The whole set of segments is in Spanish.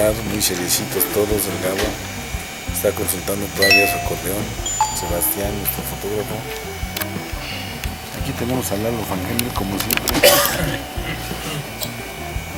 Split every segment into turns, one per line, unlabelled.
lugar, muy seriecitos todos. El Gabo está consultando todavía su acordeón. Sebastián, nuestro fotógrafo. Aquí tenemos a Lalo Fangel, como siempre,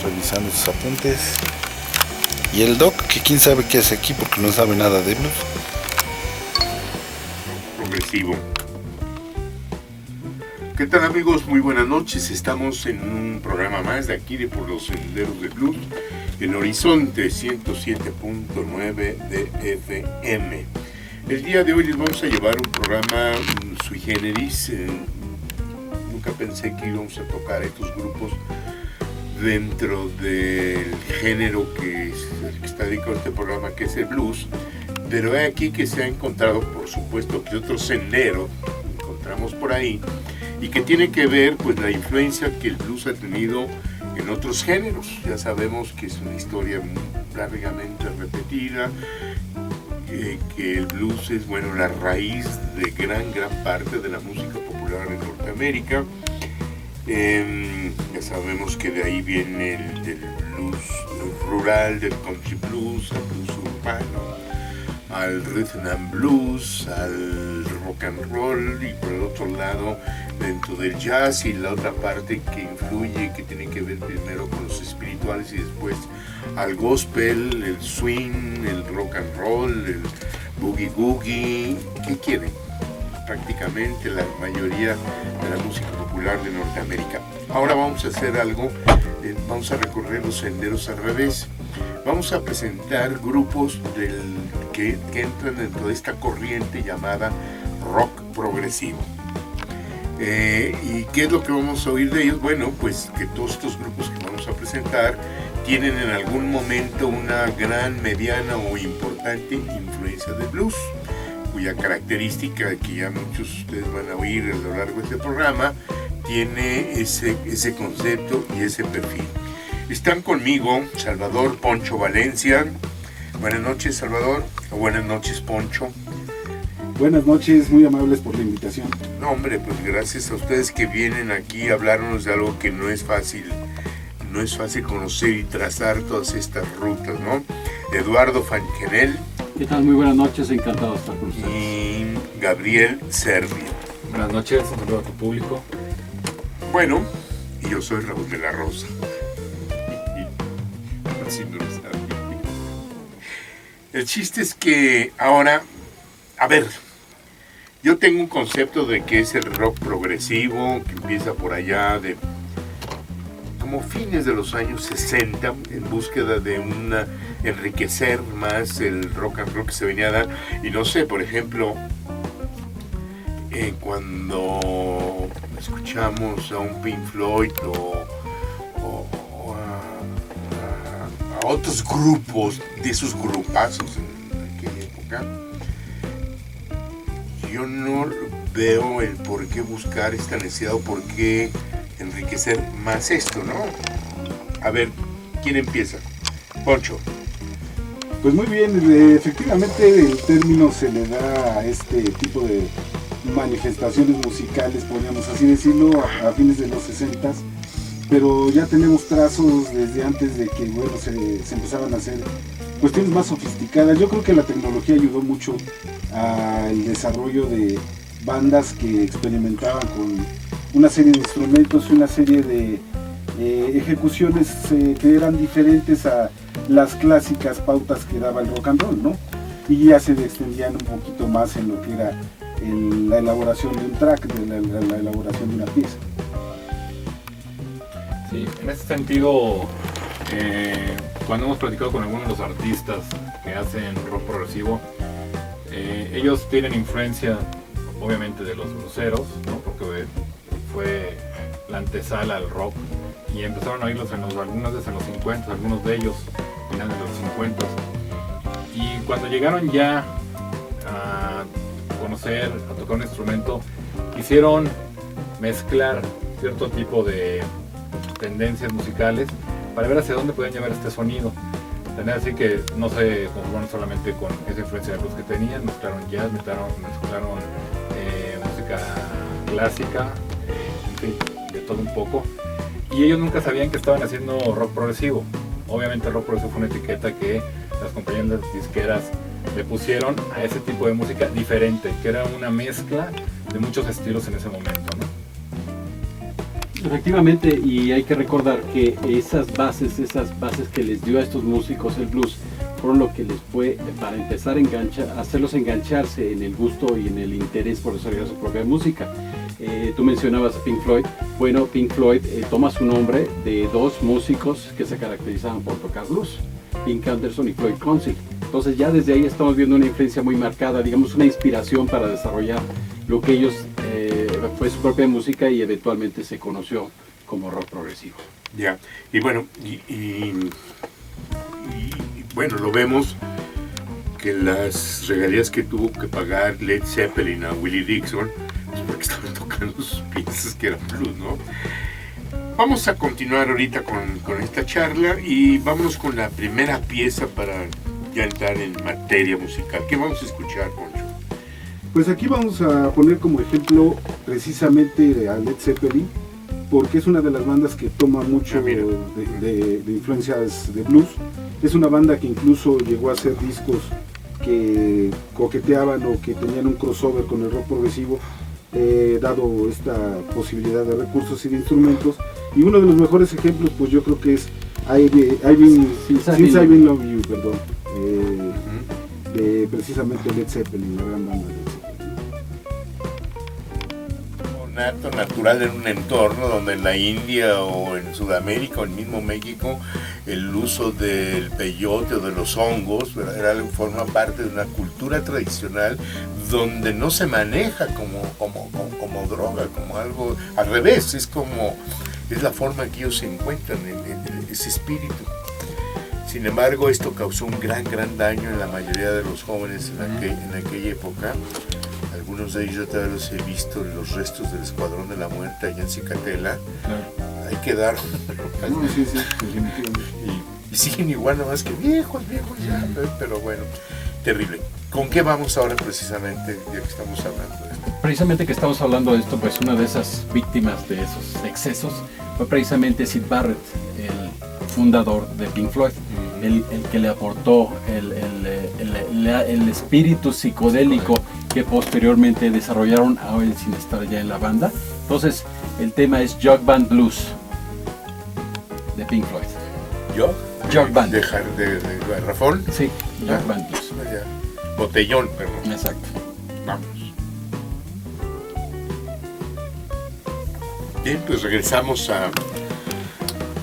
revisando sus apuntes. Y el Doc, que quién sabe qué hace aquí porque no sabe nada de blues.
Progresivo. ¿Qué tal, amigos? Muy buenas noches. Estamos en un programa más de aquí de Por los Senderos de Blues en Horizonte 107.9 de FM. El día de hoy les vamos a llevar un programa sui generis. Nunca pensé que íbamos a tocar estos grupos dentro del género que está dedicado a este programa, que es el blues. Pero he aquí que se ha encontrado, por supuesto, que otro sendero encontramos por ahí, y que tiene que ver pues la influencia que el blues ha tenido en otros géneros. Ya sabemos que es una historia largamente repetida, que el blues es, bueno, la raíz de gran parte de la música popular en Norteamérica. Ya sabemos que de ahí viene del blues rural, del country blues, al blues urbano, al rhythm and blues, al rock and roll, y por el otro lado dentro del jazz, y la otra parte que influye, que tiene que ver primero con los espirituales y después al gospel, el swing, el rock and roll, el boogie woogie. ¿Qué quieren? Prácticamente la mayoría de la música popular de Norteamérica. Ahora vamos a hacer algo, vamos a recorrer los senderos al revés. Vamos a presentar grupos que entran dentro de esta corriente llamada rock progresivo. ¿Y qué es lo que vamos a oír de ellos? Bueno, pues que todos estos grupos que vamos a presentar tienen en algún momento una gran, mediana o importante influencia del blues, cuya característica, que ya muchos de ustedes van a oír a lo largo de este programa, tiene ese concepto y ese perfil. Están conmigo Salvador Poncho Valencia. Buenas noches, Salvador. Buenas noches, Poncho.
Buenas noches, muy amables por la invitación.
No, hombre, pues gracias a ustedes que vienen aquí a hablarnos de algo que no es fácil conocer y trazar todas estas rutas, ¿no? Eduardo Fangenel.
¿Qué tal? Muy buenas noches, encantado de estar con ustedes.
Y Gabriel Servio.
Buenas noches, un saludo a tu público.
Bueno, y yo soy Raúl de la Rosa. Así no lo sabe. El chiste es que ahora, a ver, yo tengo un concepto de que es el rock progresivo, que empieza por allá de como fines de los años 60, en búsqueda de enriquecer más el rock and roll que se venía a dar. Y no sé, por ejemplo, cuando escuchamos a un Pink Floyd o a otros grupos de esos grupazos en aquella época, yo no veo el por qué buscar esta necesidad o por qué enriquecer más esto, ¿no? A ver, ¿quién empieza? Poncho.
Pues muy bien, efectivamente el término se le da a este tipo de manifestaciones musicales, podríamos así decirlo, a fines de los 60, pero ya tenemos trazos desde antes de que, bueno, se empezaban a hacer cuestiones más sofisticadas. Yo creo que la tecnología ayudó mucho al desarrollo de bandas que experimentaban con una serie de instrumentos y una serie de ejecuciones que eran diferentes a las clásicas pautas que daba el rock and roll, ¿no? Y ya se extendían un poquito más en lo que era la elaboración de un track, de la elaboración de una pieza.
Sí, en ese sentido, cuando hemos platicado con algunos de los artistas que hacen rock progresivo, ellos tienen influencia obviamente de los bluseros, ¿no? Porque fue la antesala al rock, y empezaron a oírlos algunas veces en los 50, algunos de ellos finales de los 50, y cuando llegaron ya a conocer, a tocar un instrumento, quisieron mezclar cierto tipo de tendencias musicales para ver hacia dónde podían llevar este sonido. Tener así que no se conformaron solamente con esa influencia de blues que tenían, mezclaron jazz, mezclaron música clásica, en fin, de todo un poco. Y ellos nunca sabían que estaban haciendo rock progresivo. Obviamente el rock progresivo fue una etiqueta que las compañías disqueras le pusieron a ese tipo de música diferente, que era una mezcla de muchos estilos en ese momento, ¿no?
Efectivamente, y hay que recordar que esas bases que les dio a estos músicos el blues, fueron lo que les fue, para empezar a hacerlos engancharse en el gusto y en el interés por desarrollar su propia música. Tú mencionabas a Pink Floyd. Bueno, Pink Floyd toma su nombre de dos músicos que se caracterizaban por tocar blues, Pink Anderson y Floyd Council. Entonces ya desde ahí estamos viendo una influencia muy marcada, digamos una inspiración para desarrollar lo que ellos fue su propia música y eventualmente se conoció como rock progresivo.
Ya, y bueno, bueno, lo vemos que las regalías que tuvo que pagar Led Zeppelin a Willie Dixon, pues porque estaban tocando sus piezas que eran blues, ¿no? Vamos a continuar ahorita con esta charla y vámonos con la primera pieza para ya entrar en materia musical. ¿Qué vamos a escuchar, Poncho?
Pues aquí vamos a poner como ejemplo precisamente a Led Zeppelin, porque es una de las bandas que toma mucho de influencias de blues. Es una banda que incluso llegó a hacer discos que coqueteaban o que tenían un crossover con el rock progresivo, dado esta posibilidad de recursos y de instrumentos. Y uno de los mejores ejemplos, pues yo creo que es Since I've Been Loving You, perdón, de precisamente Led Zeppelin, la gran banda de Led Zeppelin.
Un acto natural en un entorno donde en la India o en Sudamérica o en mismo México el uso del peyote o de los hongos forma parte de una cultura tradicional donde no se maneja como droga, como algo al revés, es la forma en que ellos se encuentran en ese espíritu. Sin embargo, esto causó un gran daño en la mayoría de los jóvenes en aquella época. Algunos de ellos yo todavía los he visto en los restos del Escuadrón de la Muerte allá en Cicatela. Ahí quedaron.
Sí,
y siguen igual, nomás que viejos ya. Pero bueno, terrible. ¿Con qué vamos ahora precisamente, ya que estamos hablando de esto?
Precisamente que estamos hablando de esto, pues una de esas víctimas de esos excesos fue precisamente Syd Barrett, el fundador de Pink Floyd, el que le aportó el espíritu psicodélico que posteriormente desarrollaron hoy sin estar ya en la banda. Entonces el tema es Jug Band Blues de Pink Floyd. Jug Band.
¿De garrafón?
Sí, Jug Band Blues.
Botellón, perdón.
Exacto.
Vamos. Bien, pues regresamos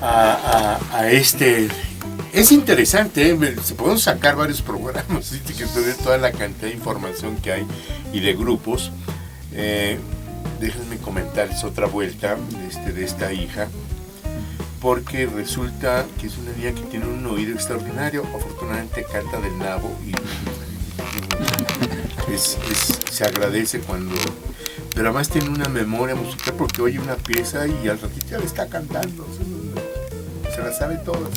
a este. Es interesante, se pueden sacar varios programas, ¿sí? Que tener toda la cantidad de información que hay y de grupos. Déjenme comentarles otra vuelta de esta hija, porque resulta que es una niña que tiene un oído extraordinario. Afortunadamente canta del nabo y se agradece cuando... Pero además tiene una memoria musical porque oye una pieza y al ratito ya le está cantando, se la sabe toda.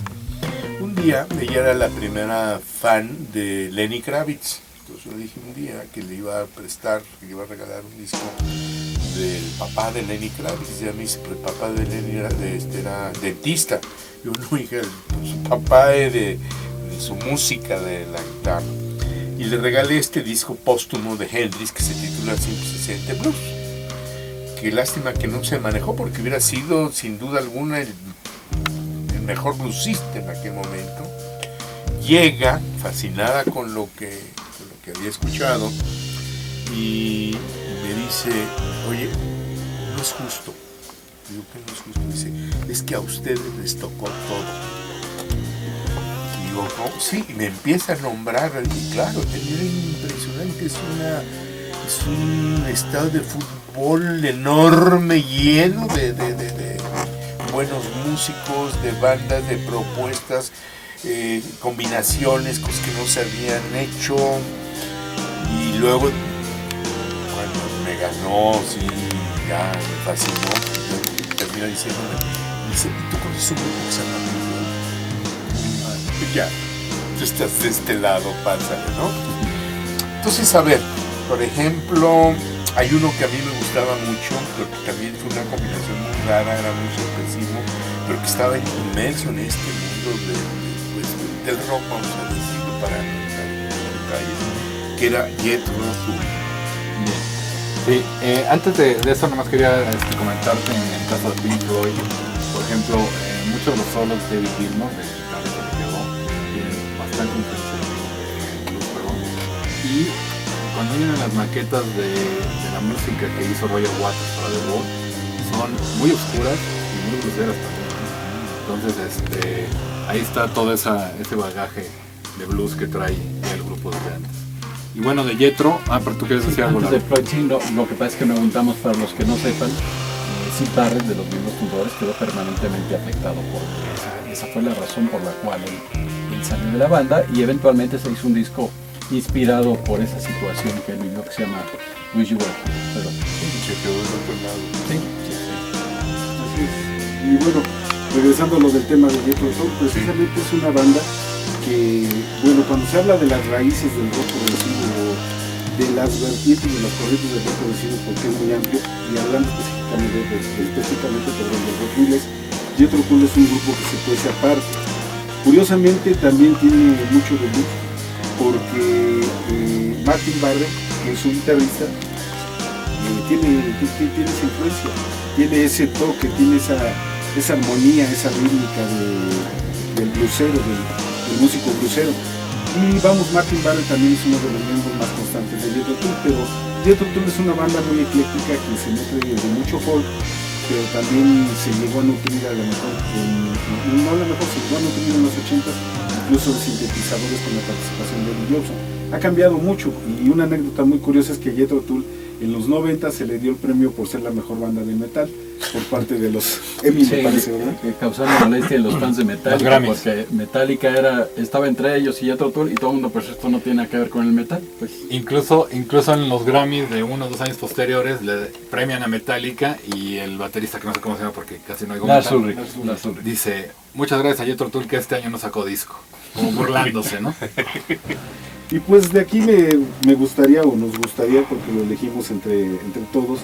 Un día ella era la primera fan de Lenny Kravitz, entonces yo le dije un día que le iba a prestar, que le iba a regalar un disco del papá de Lenny Kravitz. Y ella me dice, pero el papá de Lenny era dentista. Yo no, hija, su papá de su música, de la guitarra. Y le regalé este disco póstumo de Hendrix que se titula 160 Blues. Qué lástima que no se manejó porque hubiera sido sin duda alguna el mejor bluesista en aquel momento. Llega fascinada con lo que había escuchado y me dice, oye, no es justo. Digo que no es justo. Dice, es que a ustedes les tocó todo. Digo, ¿cómo? Sí, y me empieza a nombrar, y claro, es impresionante, es un estado de fútbol enorme, lleno de buenos músicos, de bandas, de propuestas, combinaciones, cosas que no se habían hecho. Y luego, cuando me ganó, sí, ya me fascinó, termina diciéndome, dice, ¿tú conoces un grupo que se llama Pink Floyd? Ya, tú estás de este lado, pásale, ¿no? Entonces, a ver, por ejemplo, hay uno que a mí me gustaba mucho, pero que también fue una combinación muy rara, era muy sorpresivo, pero que estaba inmerso en este mundo pues, del rock, vamos a decirlo, para no entrar en detalles, que era Jethro Tull.
Sí, antes de eso nomás quería comentarte en el caso de Pink Floyd, por ejemplo, muchos de los solos de David Gilmour, de guitarra que quedó, tienen bastante influencia de blues, perdón. Y cuando vienen las maquetas de la música que hizo Roger Waters para The Wall, son muy oscuras y muy bluseras también. Entonces, ahí está todo ese bagaje de blues que trae el grupo desde antes. Y bueno, de Jethro, pero tú quieres decir algo.
Antes de Floyd, sí, lo que pasa es que no preguntamos, para los que no sepan, Syd Barrett, de los mismos fundadores, quedó permanentemente afectado por esa fue la razón por la cual él salió de la banda, y eventualmente se hizo un disco inspirado por esa situación que él vivió, que se llama Wish You Were Here. Pero,
Se quedó del otro lado.
sí.
Así es. Y bueno, regresando a lo del tema de Jethro Tull, precisamente es una banda que, bueno, cuando se habla de las raíces del rock progresivo, de las vertientes, de las corrientes del rock progresivo, porque es muy amplio, y hablando específicamente del rock inglés, Jethro Tull es un grupo que se cuece aparte. Curiosamente también tiene mucho de blues, porque Martin Barre, que es un guitarrista, tiene esa influencia, tiene ese toque, tiene esa armonía, esa rítmica del bluesero, del músico bluesero. Y vamos, Martin Barre también es uno de los miembros más constantes de Jethro Tull, pero Jethro Tull es una banda muy ecléctica que se nutre de mucho folk, pero también se llegó a nutrir a lo mejor, se llegó a nutrir en los 80s, incluso de sintetizadores con la participación de Eddie Jobson. Ha cambiado mucho, y una anécdota muy curiosa es que Jethro Tull en los 90 se le dio el premio por ser la mejor banda de metal por parte de los Emmy, me parece, ¿verdad?
Causando molestia en los fans de Metallica,
Grammys.
porque Metallica estaba entre ellos y Jethro Tull, y todo el mundo, pues esto no tiene nada que ver con el metal. Pues
Incluso en los Grammys de 1 o 2 años posteriores le premian a Metallica, y el baterista, que no sé cómo se llama porque casi no hay
Lars Ulrich, Lars Ulrich.
dice: muchas gracias a Jethro Tull que este año no sacó disco, como burlándose, ¿no?
Y pues de aquí me gustaría, o nos gustaría, porque lo elegimos entre todos,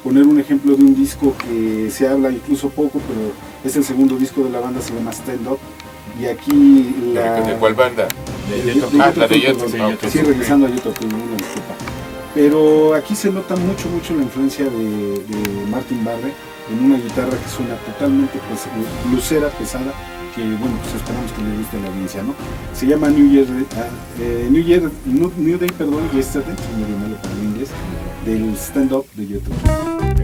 poner un ejemplo de un disco que se habla incluso poco, pero es el segundo disco de la banda, se llama Stand Up. Y aquí
¿De cuál banda?
De Jethro Tull.
La de Jethro
Tull,
Tull.
perdón. Sí, regresando a Jethro Tull, una disculpa. Pero aquí se nota mucho la influencia de Martin Barre en una guitarra que suena totalmente bluesera, pesada, que bueno, pues esperamos que le guste a la audiencia, ¿no? Se llama New Day, Yesterday, si me dio malo para el inglés, del Stand Up de Jethro Tull.